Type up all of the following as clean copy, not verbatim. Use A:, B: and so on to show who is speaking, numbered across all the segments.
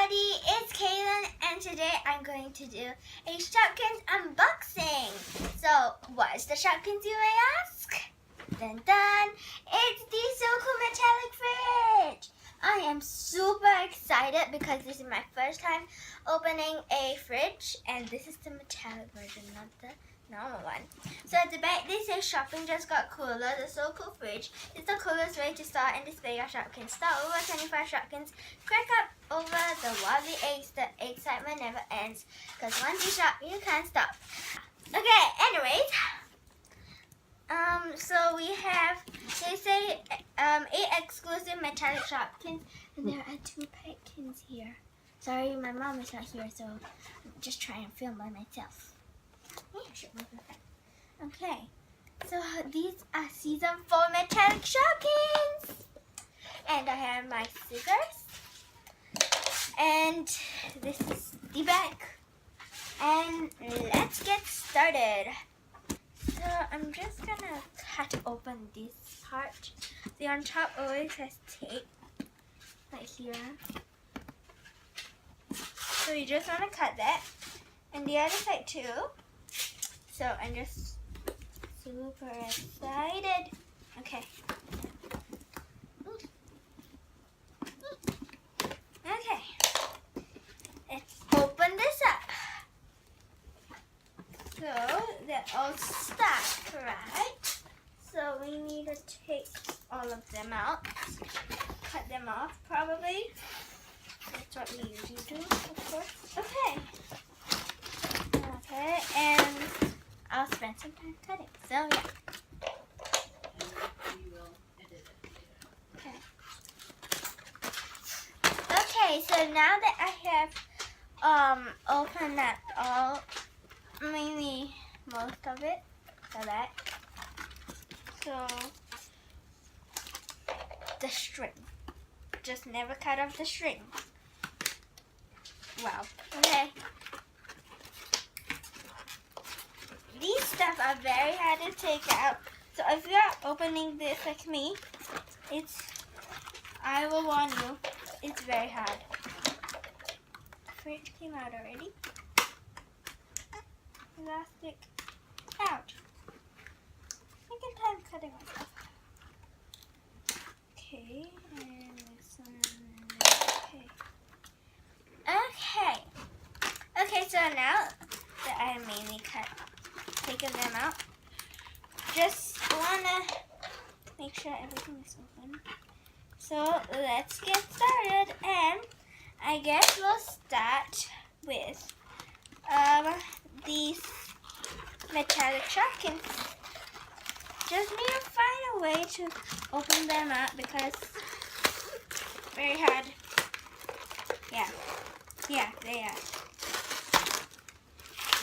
A: everybody, it's Caelyn, and today I'm going to do a Shopkins unboxing. So, what is the Shopkins, you may ask? Dun dun! It's the so cool metallic fridge! I am super excited because this is my first time opening a fridge, and this is the metallic version, not the normal one. So at the back they say shopping just got cooler. The so cool fridge is the coolest way to start and display your Shopkins. Start over 25 Shopkins. Crack up over the wobbly eggs. The excitement never ends. Because once you shop, you can't stop. Okay, anyways. So we have, they say 8 exclusive metallic Shopkins. And there are 2 Petkins here. Sorry, my mom is not here, so I'm just trying to film by myself. Okay, so these are season 4 metallic Shopkins, and I have my scissors, and this is the bag, and let's get started. So I'm just gonna cut open this part. The on top always has tape, right here. So you just wanna cut that, and the other side too. So I'm just super excited. Okay. Okay. Let's open this up. So they're all stacked, right? So we need to take all of them out. Cut them off probably. That's what we usually do, of course. Okay. Okay, and I'll spend some time cutting. So yeah. Okay. Okay, so now that I have opened up all, maybe most of it, so that. So the string. Just never cut off the string. Wow. Okay. These stuff are very hard to take out. So if you are opening this like me, I will warn you, it's very hard. Fridge came out already. Elastic out. Second time cutting myself. Okay, and this one. Okay. Okay, so now that I mainly taken them out, just wanna make sure everything is open. So let's get started, and I guess we'll start with these metallic Shopkins. Just need to find a way to open them up because very hard. Yeah, they are.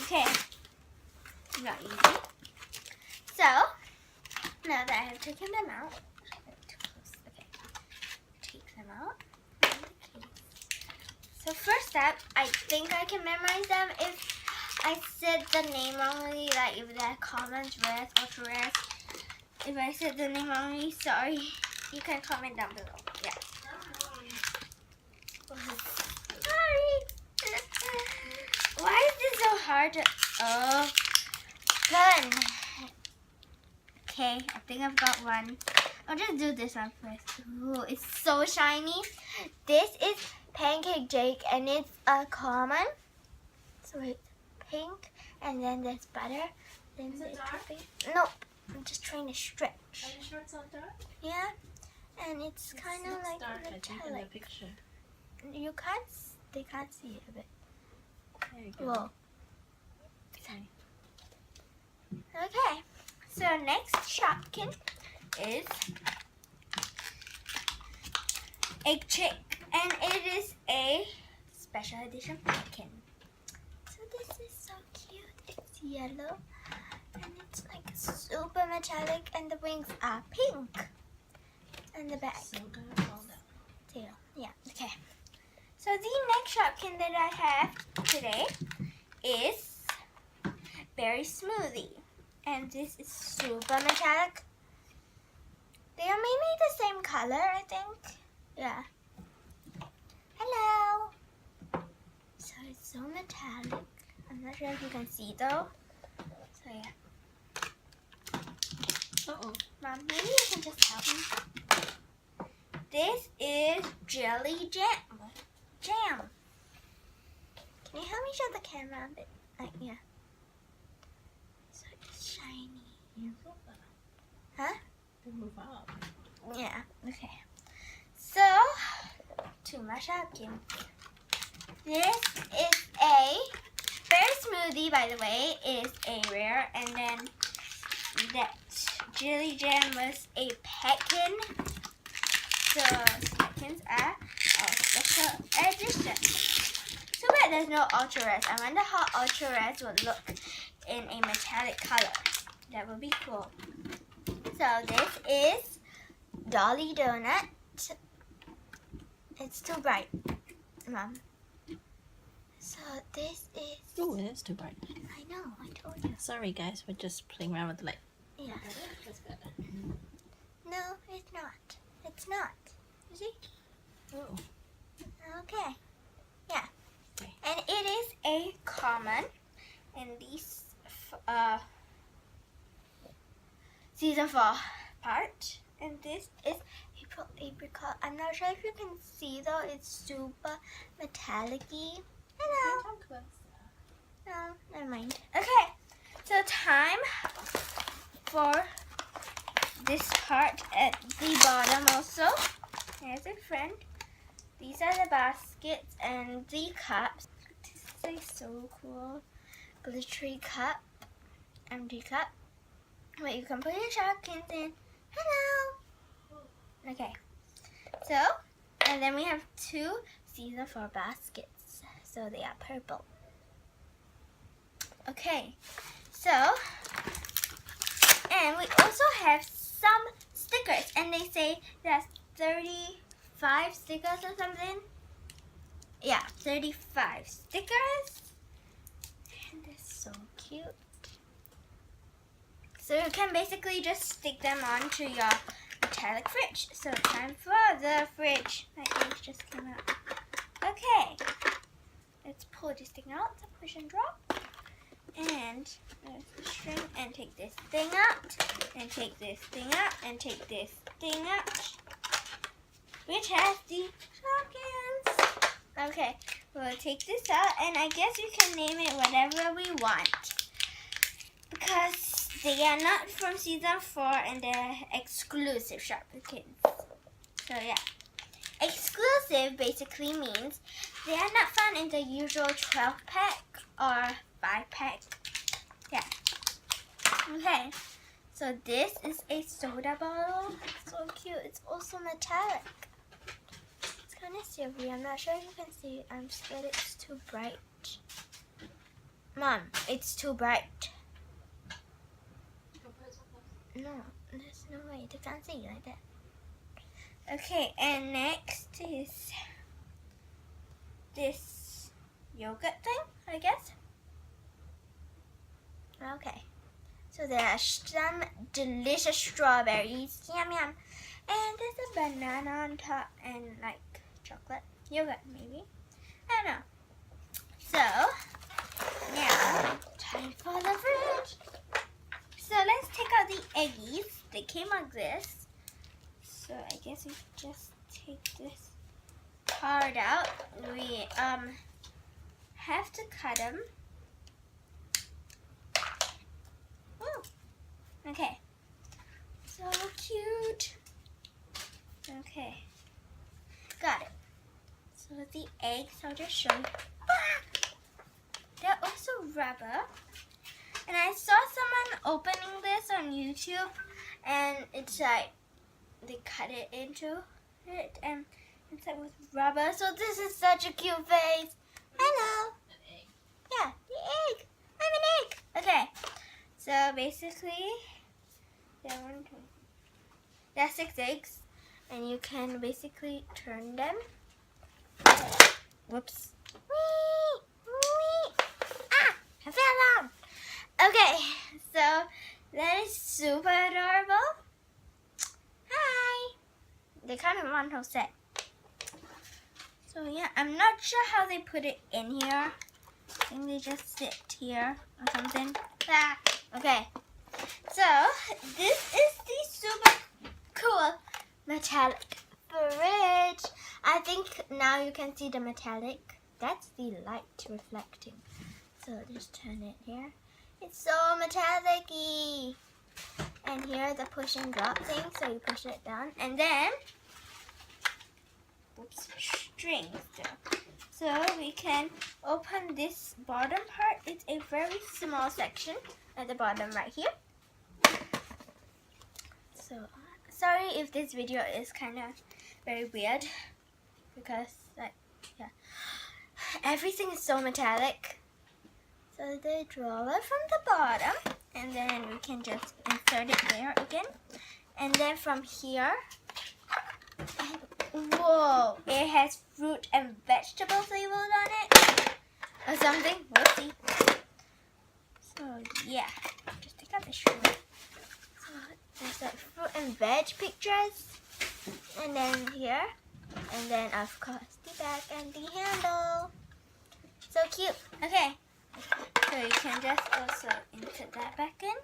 A: Okay. Not easy. So, now that I have taken them out, okay, take them out. So first up, I think I can memorize them if I said the name wrongly, like if they're commons, rares, ultra rares. If I said the name wrongly, sorry. You can comment down below. Yeah. Sorry. Why is this so hard to open? Okay, I think I've got one. I'll just do this one first. Ooh, it's so shiny. This is Pancake Jake, and it's a common. So it's pink, and then there's butter. Then
B: is it dark?
A: Nope. I'm just trying to stretch.
B: Are you sure it's not dark?
A: Yeah, and it's kind of like
B: dark,
A: metallic.
B: I think, in the picture.
A: They can't see it a bit.
B: There you go.
A: Whoa.
B: Okay.
A: Okay, so next Shopkin is Egg Chick, and it is a special edition Shopkin. So this is so cute. It's yellow, and it's like super metallic, and the wings are pink. And the back.
B: So good. All that.
A: Tail. Yeah. Okay. So the next Shopkin that I have today is Berry Smoothie, and this is super metallic. They are maybe the same color, I think. Yeah. Hello. metallic. I'm not sure if you can see though. So yeah. Mom, maybe you can just help me. This is jelly jam. Can you help me show the camera a bit? Yeah. So it's shiny. Huh?
B: Move up.
A: Yeah. Okay. So, to my Shopkins. This is a berry smoothie, by the way, is a rare, and then that jelly jam was a pecan. So Shopkins are a special edition. Too bad there's no ultra red. I wonder how ultra red would look in a metallic color. That would be cool. So this is Dolly Donut. It's too bright, Mom. So this is...
B: Oh, it is too bright.
A: I know, I told you.
B: Sorry guys, we're just playing around with the light.
A: Yeah.
B: That's better.
A: No, it's not. It's not. You see?
B: Oh.
A: Okay. Yeah.
B: Okay.
A: And it is a common in these season 4 part. And this is April apricot. I'm not sure if you can see though. It's super metallic-y. Hello. No, never mind. Okay. So time for this part at the bottom also. Here's a friend. These are the baskets and the cups. This is like so cool. Glittery cup. Empty cup. Wait, you can put your Shopkins in. Hello. Okay. So, and then we have 2 season 4 baskets. So they are purple. Okay. So, and we also have some stickers. And they say that's 35 stickers or something. Yeah, 35 stickers. And they're so cute. So you can basically just stick them onto your metallic fridge. So time for the fridge. My ink just came out. Okay. Let's pull this thing out. So push and drop. And there's the string. And take this thing out. And take this thing out. And take this thing out. Which has the Shopkins. Okay. We'll take this out. And I guess you can name it whatever we want. Because they are not from season 4 and they're exclusive Shopkins. So yeah. Exclusive basically means they are not found in the usual 12-pack or 5-pack. Yeah. Okay. So this is a soda bottle. It's so cute. It's also metallic. It's kind of silvery. I'm not sure if you can see it. I'm scared it's too bright. Mom, it's too bright. No, there's no way. They can't see like that. Okay, and next is this yogurt thing, I guess. Okay. So there are some delicious strawberries. Yum, yum. And there's a banana on top and like chocolate. Yogurt, maybe. I don't know. So, now, time for the fridge. So let's take out the eggies. They came like this. So I guess we just take this part out. We have to cut them. Ooh. Okay. So cute. Okay. Got it. So the eggs, I'll just show you. Ah! They're also rubber. And I saw someone opening this on YouTube, and it's like they cut it into it, and it's like with rubber. So this is such a cute face. Hello.
B: An egg.
A: Yeah, the egg. I'm an egg. Okay. So basically, there are 6 eggs, and you can basically turn them. Whoops. Whee! Whee! Ah! I fell down. Okay, so that is super adorable. Hi. They kind of want whole set. So yeah, I'm not sure how they put it in here. think they just sit here or something. Ah, okay. So this is the super cool metallic fridge. I think now you can see the metallic. That's the light reflecting. So just turn it here. It's so metallic-y. And here the push and drop thing, so you push it down. And then, oops, strings still. So we can open this bottom part. It's a very small section at the bottom right here. So, sorry if this video is kind of very weird. Because, like, yeah. Everything is so metallic. So the drawer from the bottom, and then we can just insert it there again. And then from here, and whoa, it has fruit and vegetables labeled on it. Or something, we'll see. So yeah, just take out the shoe. So there's like fruit and veg pictures. And then here, and then of course the back and the handle. So cute. Okay. So you can just also insert that back in.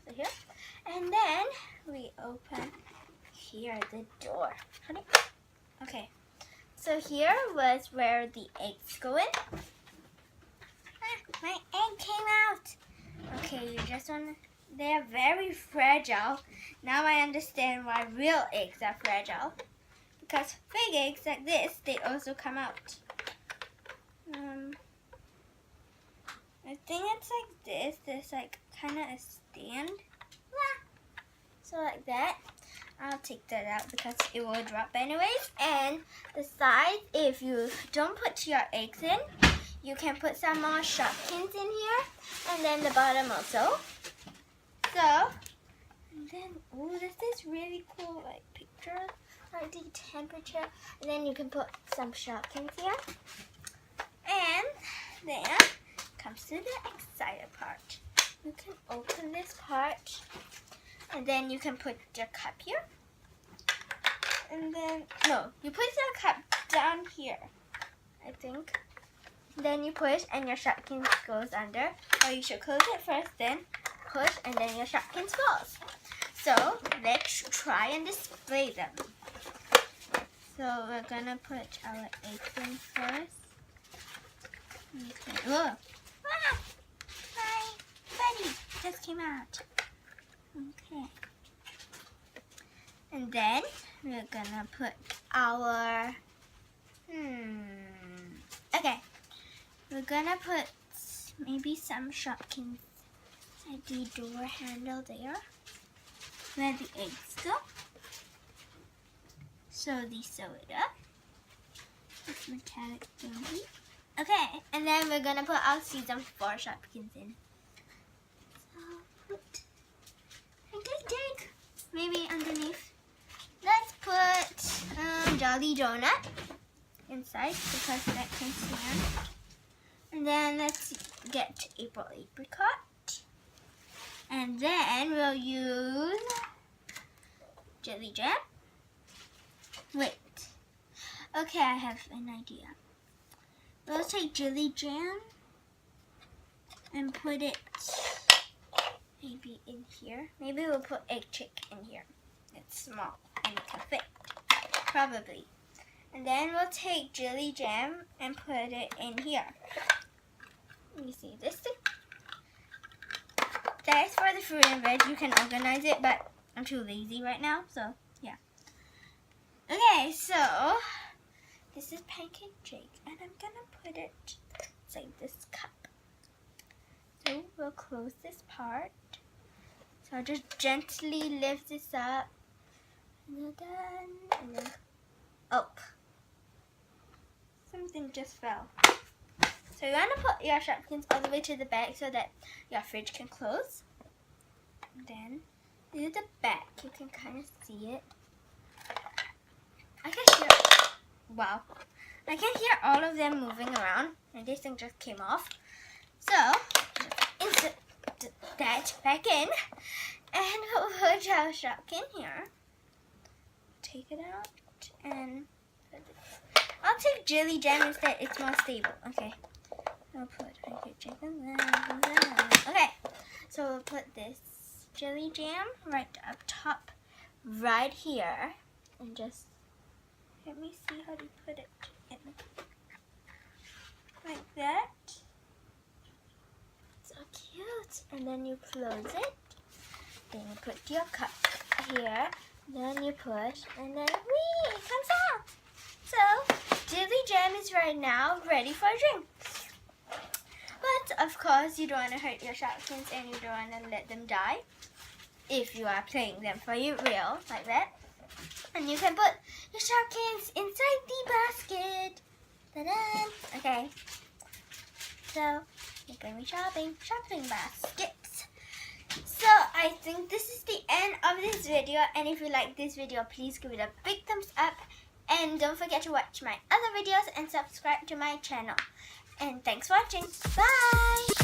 A: So here. And then we open here the door. Honey? Okay. So here was where the eggs go in. Ah, my egg came out. Okay, you just want to... They are very fragile. Now I understand why real eggs are fragile. Because fake eggs like this, they also come out. I think it's like this. There's like kind of a stand. So like that. I'll take that out because it will drop anyways. And the sides, if you don't put your eggs in, you can put some more Shopkins in here. And then the bottom also. So, and then, oh, this is really cool, like picture, like the temperature. And then you can put some Shopkins here. And then comes to the excited part. You can open this part, and then you can put your cup here. And then, no, you put your cup down here, I think. Then you push, and your Shopkins goes under. Or you should close it first, then push, and then your Shopkins falls. So let's try and display them. So we're gonna put our eggs in first. Okay. Whoa. Ah, my buddy just came out. Okay. And then we're gonna put our okay. We're gonna put maybe some Shopkins at the door handle there, where the eggs go. So they sew it up. This metallic thingy. Okay, and then we're gonna put our season 4 Shopkins in. So put a good dig, maybe underneath. Let's put Jolly Donut inside because that can stand. And then let's get April Apricot. And then we'll use Jelly Jam. Wait. Okay, I have an idea. We'll take Jelly Jam and put it maybe in here. Maybe we'll put Egg Chick in here. It's small and it can fit. Probably. And then we'll take Jelly Jam and put it in here. Let me see this thing. That is for the fruit and veg. You can organize it, but I'm too lazy right now, so yeah. Okay, so this is Pancake Jake, and I'm gonna put it inside this cup. So we'll close this part. So I'll just gently lift this up. And then up. Something just fell. So you want to put your Shopkins all the way to the back so that your fridge can close. And then this is the back. You can kind of see it. I can hear, wow. I can hear all of them moving around. And this thing just came off. So, insert that back in. And we'll put our Shopkin here. Take it out and put it. I'll take jelly jam instead. It's more stable. Okay. I'll put chicken. Okay. So we'll put this jelly jam right up top, right here, and just let me see how to put it in. Like that. So cute. And then you close it. Then you put your cup here. Then you push, and then whee, it comes out. So jelly jam is right now ready for a drink. But of course, you don't want to hurt your Shopkins and you don't want to let them die. If you are playing them for you real, like that. And you can put your Shopkins inside the basket. Ta-da! Okay. So, you're going to be shopping baskets. So, I think this is the end of this video. And if you like this video, please give it a big thumbs up. And don't forget to watch my other videos and subscribe to my channel. And thanks for watching. Bye!